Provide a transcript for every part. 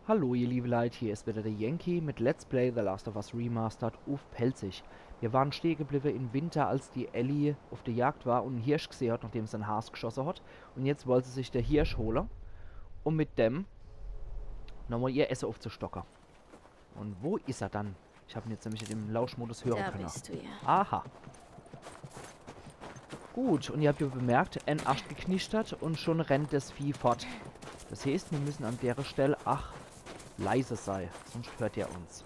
Hallo ihr liebe Leute, hier ist wieder der Yankee mit Let's Play The Last of Us Remastered auf Pelzig. Wir waren stehen geblieben im Winter, als die Ellie auf der Jagd war und einen Hirsch gesehen hat, nachdem sie einen Has geschossen hat. Und jetzt wollte sie sich der Hirsch holen, um mit dem nochmal ihr Essen aufzustocken. Und wo ist er dann? Ich habe ihn jetzt nämlich im Lauschmodus hören Da können. bist du ja. Aha. Gut, und ihr habt ja bemerkt, ein Ast geknistert und schon rennt das Vieh fort. Das heißt, wir müssen an der Stelle, leise sein, sonst hört ihr uns.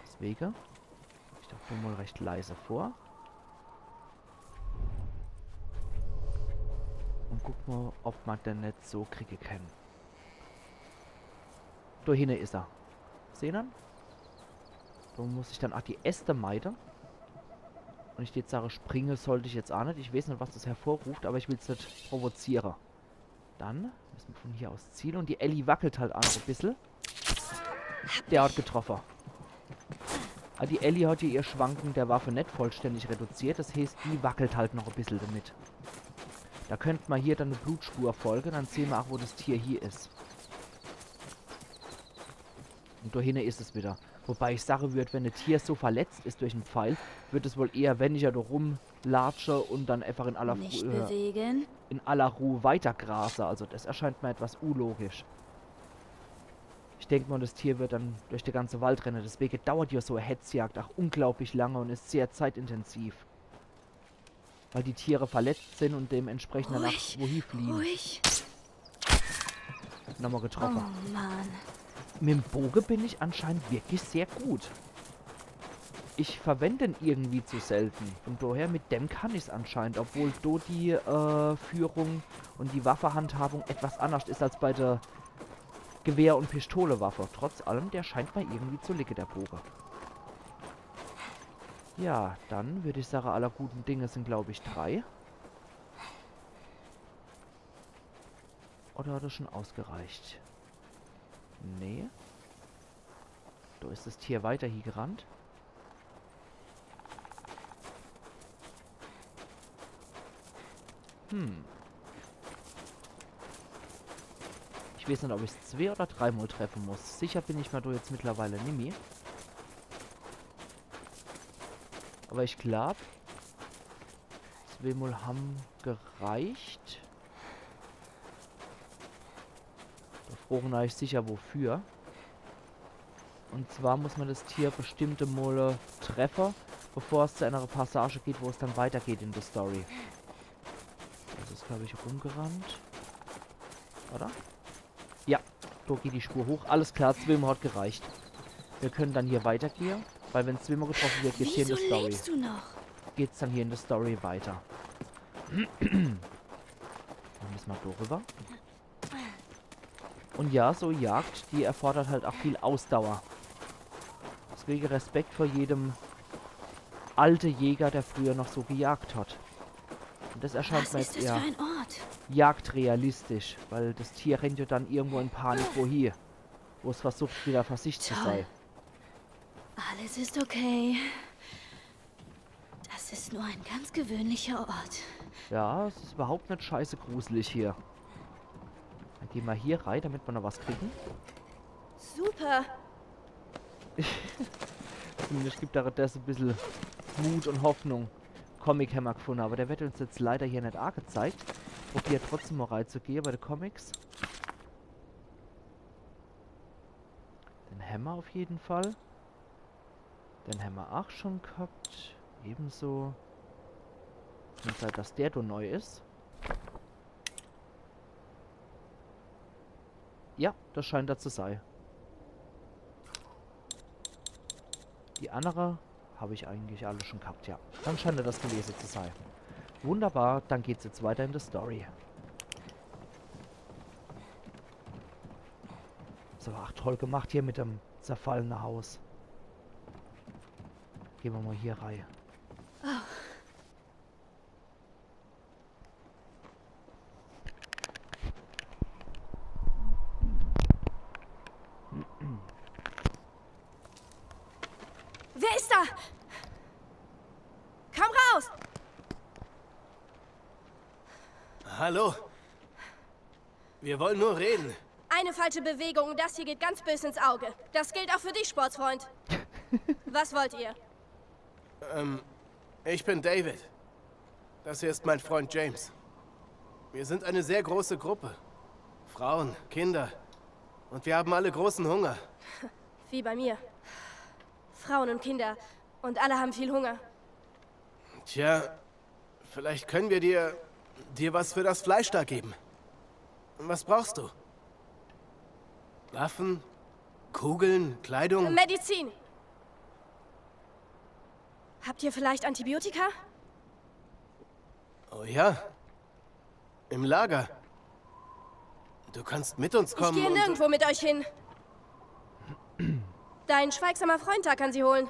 Deswegen, ich dachte mal recht leise vor. Und guck mal, ob man den nicht so kriegen kann. Da hinten ist er. Sehen ihn? Da muss ich dann auch die Äste meiden. Und ich jetzt sage, springen sollte ich jetzt auch nicht. Ich weiß nicht, was das hervorruft, aber ich will es nicht provozieren. Dann müssen wir von hier aus zielen. Und die Ellie wackelt halt auch noch ein bisschen. Der hat getroffen. Aber die Ellie hat hier ihr Schwanken der Waffe nicht vollständig reduziert. Das heißt, die wackelt halt noch ein bisschen damit. Da könnte man hier dann eine Blutspur folgen. Dann sehen wir auch, wo das Tier hier ist. Und da hinten ist es wieder. Wobei ich sagen würde, wenn ein Tier so verletzt ist durch einen Pfeil, wird es wohl eher, wenn ich ja da rumlatsche und dann einfach in aller, Nicht bewegen. in aller Ruhe weitergrase. Also das erscheint mir etwas unlogisch. Ich denke mal, das Tier wird dann durch den ganzen Wald rennen. Deswegen dauert ja so eine Hetzjagd auch unglaublich lange und ist sehr zeitintensiv. Weil die Tiere verletzt sind und dementsprechend danach wohin fliehen. Ruhig. Nochmal getroffen. Oh Mann. Mit dem Bogen bin ich anscheinend wirklich sehr gut. Ich verwende ihn irgendwie zu selten. Von daher, mit dem kann ich es anscheinend. Obwohl do die Führung und die Waffehandhabung etwas anders ist als bei der Gewehr- und Pistolewaffe. Trotz allem, der scheint mir irgendwie zu liegen, der Bogen. Ja, dann würde ich sagen, aller guten Dinge sind, glaube ich, 3. Oder hat das schon ausgereicht? Nee. Da ist das Tier weiter hier gerannt. Ich weiß nicht, ob ich es 2 oder 3 Mal treffen muss. Sicher bin ich mir da jetzt mittlerweile nicht mehr. Aber ich glaube, 2 Mal haben gereicht. Da froh ich sicher wofür. Und zwar muss man das Tier bestimmte Male treffen, bevor es zu einer Passage geht, wo es dann weitergeht in der Story. Das ist, glaube ich, rumgerannt. Oder? Ja, da geht die Spur hoch. Alles klar, 2 Mal hat gereicht. Wir können dann hier weitergehen, weil wenn 2 Mal getroffen wird, geht's hier in der Story. Lebst du noch? Geht's dann hier in der Story weiter. Dann müssen wir darüber. Und ja, so Jagd, die erfordert halt auch viel Ausdauer. Deswegen Respekt vor jedem alte Jäger, der früher noch so gejagt hat. Und das erscheint Was mir ist jetzt das für eher ein Ort? jagdrealistisch, weil das Tier rennt ja dann irgendwo in Panik wohin, wo es versucht, wieder vor sich zu sein. Alles ist okay. Das ist nur ein ganz gewöhnlicher Ort. Ja, es ist überhaupt nicht scheiße gruselig hier. Dann gehen wir hier rein, damit wir noch was kriegen. Super. Zumindest gibt da das ein bisschen Mut und Hoffnung. Comic haben wir gefunden, aber der wird uns jetzt leider hier nicht arg gezeigt. Probiert trotzdem mal reinzugehen bei den Comics. Den Hammer auf jeden Fall. Den haben wir auch schon gehabt. Ebenso. Kann sein, dass der da neu ist. Ja, das scheint da zu sein. Die andere habe ich eigentlich alle schon gehabt, ja. Dann scheint das gewesen zu sein. Wunderbar, dann geht's jetzt weiter in der Story. So, ach toll gemacht hier mit dem zerfallenen Haus. Gehen wir mal hier rein. Wer ist da? Komm raus! Hallo? Wir wollen nur reden. Eine falsche Bewegung und das hier geht ganz böse ins Auge. Das gilt auch für dich, Sportsfreund. Was wollt ihr? Ich bin David. Das hier ist mein Freund James. Wir sind eine sehr große Gruppe. Frauen, Kinder. Und wir haben alle großen Hunger. Wie bei mir. Frauen und Kinder. Und alle haben viel Hunger. Tja, vielleicht können wir dir was für das Fleisch da geben. Was brauchst du? Waffen? Kugeln? Kleidung? Medizin. Habt ihr vielleicht Antibiotika? Oh ja. Im Lager. Du kannst mit uns kommen. Ich gehe nirgendwo mit euch hin. Dein schweigsamer Freund da kann sie holen.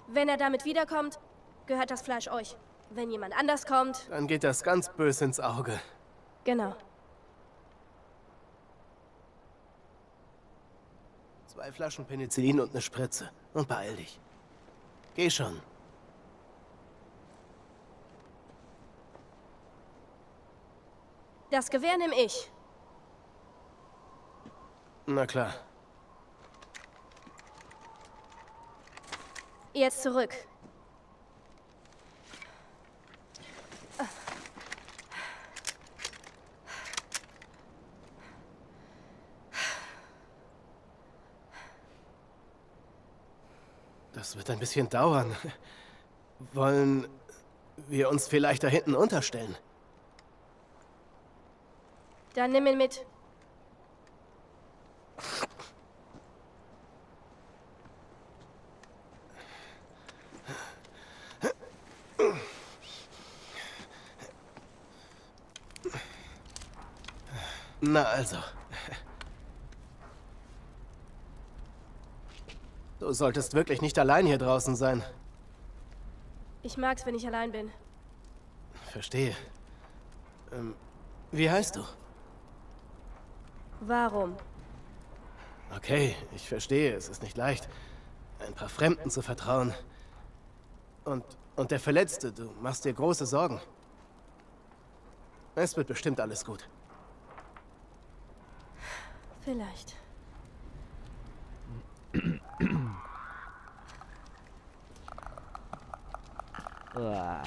Wenn er damit wiederkommt, gehört das Fleisch euch. Wenn jemand anders kommt... Dann geht das ganz böse ins Auge. Genau. 2 Flaschen Penicillin und eine Spritze. Und beeil dich. Geh schon. Das Gewehr nehme ich. Na klar. Jetzt zurück. Das wird ein bisschen dauern. Wollen wir uns vielleicht da hinten unterstellen? Dann nimm ihn mit. Na also. Du solltest wirklich nicht allein hier draußen sein. Ich mag's, wenn ich allein bin. Verstehe. Wie heißt du? Warum? Okay, ich verstehe. Es ist nicht leicht, ein paar Fremden zu vertrauen. Und der Verletzte, du machst dir große Sorgen. Es wird bestimmt alles gut. Vielleicht. Ah.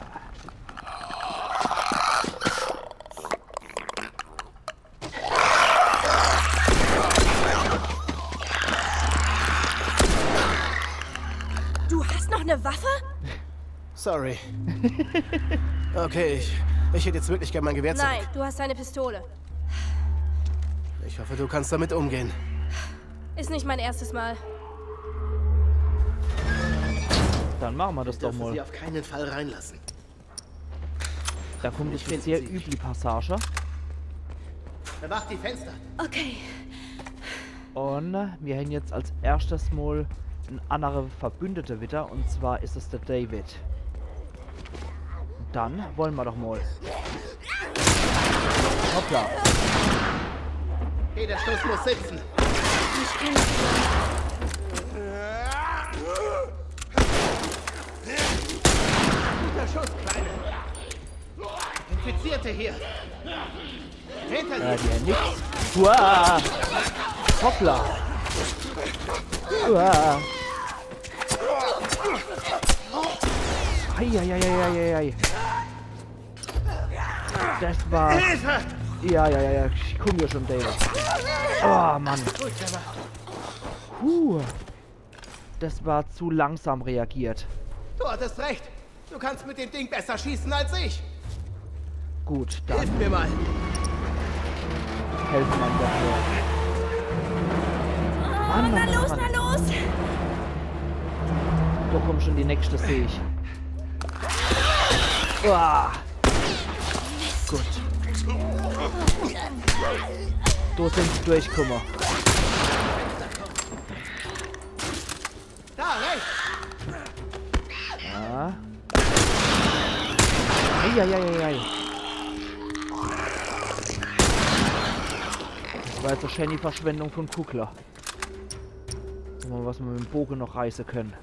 Du hast noch eine Waffe? Sorry. Okay, ich hätte jetzt wirklich gern mein Gewehr zurück. Nein, du hast eine Pistole. Ich hoffe, du kannst damit umgehen. Ist nicht mein erstes Mal. Dann machen wir das doch Dürfen mal. Sie auf keinen Fall reinlassen. Da kommt jetzt eine sehr üble Passage. Bewacht die Fenster. Okay. Und wir haben jetzt als erstes mal ein anderer Verbündete wieder. Und zwar ist es der David. Dann wollen wir doch mal. Hoppla. Hey, der Schuss muss sitzen. Guter Schuss, Kleine. Infizierte hier. Hinter Ja, dir. die haben nix. Uah. Hoppla. Uah. Eieieiei. Das war... Hilfe! Ja. Ich komm hier schon, David. Oh, Mann. Das war zu langsam reagiert. Du hattest recht. Du kannst mit dem Ding besser schießen als ich. Gut, dann Hilf mir mal. helfen wir ihm doch nur. Mann. Na los! Da kommt schon die nächste, sehe ich. Uah. Gut. Da sind sie durchgekommen. Da, rechts. Ja. Eieieiei. Das war jetzt wahrscheinlich die Verschwendung von Kuckler. Mal, was wir mit dem Bogen noch reißen können.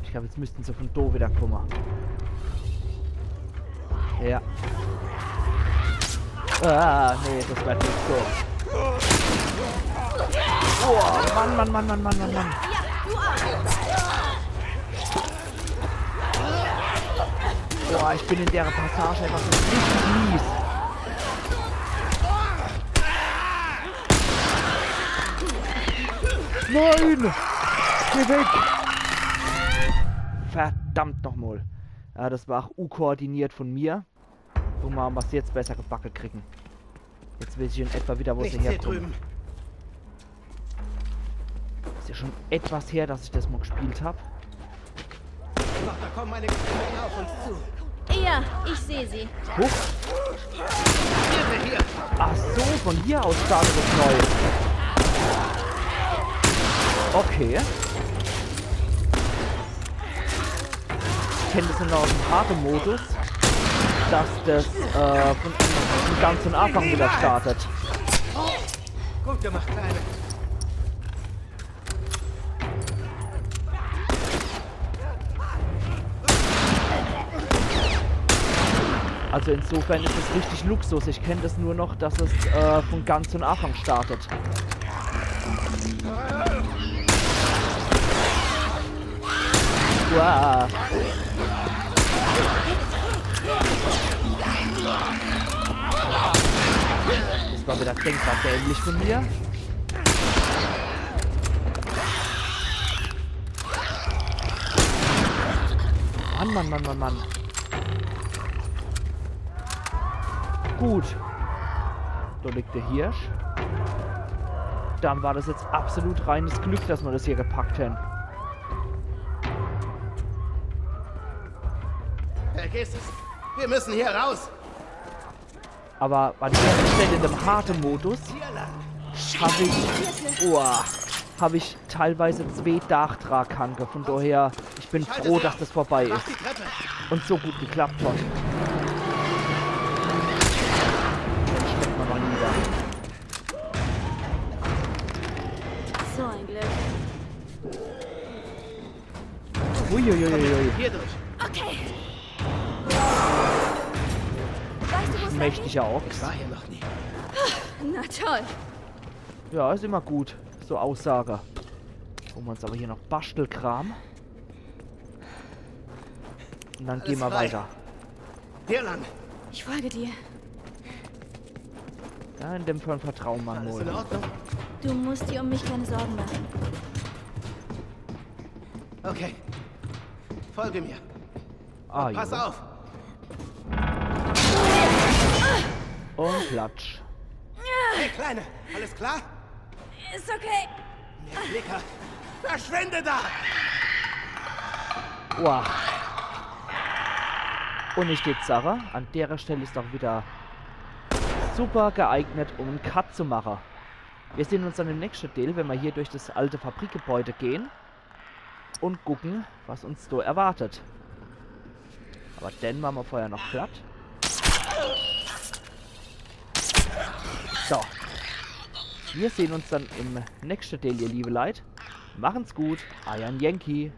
Ich glaube, jetzt müssten sie von da wieder kommen. Ja. Ah, nee, das wird nicht so. Oh, Mann. Ja, du auch. Boah, ich bin in der Passage einfach so richtig mies. Nein! Geh weg! Verdammt nochmal. Ja, das war auch U-koordiniert von mir. Gucken wir mal, was sie jetzt besser gebacken kriegen. Jetzt weiß ich in etwa wieder, wo sie herkommen. Ist ja schon etwas her, dass ich das mal gespielt habe. Doch, da kommen meine Gefährten auf uns zu. Ja, ich sehe sie. Huch! Hier. Ach so, von hier aus startet es neu. Okay. Ich kenne das noch aus dem Harte-Modus, dass das von ganz am Anfang wieder startet. Gut gemacht, Kleine. Also insofern ist es richtig Luxus. Ich kenne das nur noch, dass es von ganz am Anfang startet. Wow. Das war wieder denkbar dämlich von mir. Mann. Gut. Da liegt der Hirsch. Dann war das jetzt absolut reines Glück, dass wir das hier gepackt haben. Vergiss es. Wir müssen hier raus. Aber an der Stelle in dem harten Modus habe ich teilweise 2 Dachtraghanke. Von daher, ich bin froh, dass das vorbei Mach ist die Treppe. und so gut geklappt hat. Dann steckt man mal nieder. So ein Glück. Uiuiuiui. Hier durch. Okay. Weißt du, wo es Mächtiger Ochs. Ich war hier noch nie. Na toll. Ja, ist immer gut. So Aussage. Holen wir uns aber hier noch Bastelkram. Und dann gehen wir frei. weiter. Hier lang. Ich folge dir. Ja, in dem Fall vertrauen wir Alles in wohl. Ordnung? Du musst dir um mich keine Sorgen machen. Okay. Folge mir. Ah, Pass ja. auf. Und Klatsch. Hey, Kleine. Alles klar? Ist okay. Der Klicker. Verschwinde da! Wow. Und ich steht Sarah. An der Stelle ist auch wieder super geeignet, um einen Cut zu machen. Wir sehen uns dann im nächsten Teil, wenn wir hier durch das alte Fabrikgebäude gehen und gucken, was uns so erwartet. Aber dann machen wir vorher noch platt. So. Wir sehen uns dann im nächsten Teil, ihr liebe Leute. Machen's gut. Iron Yankee.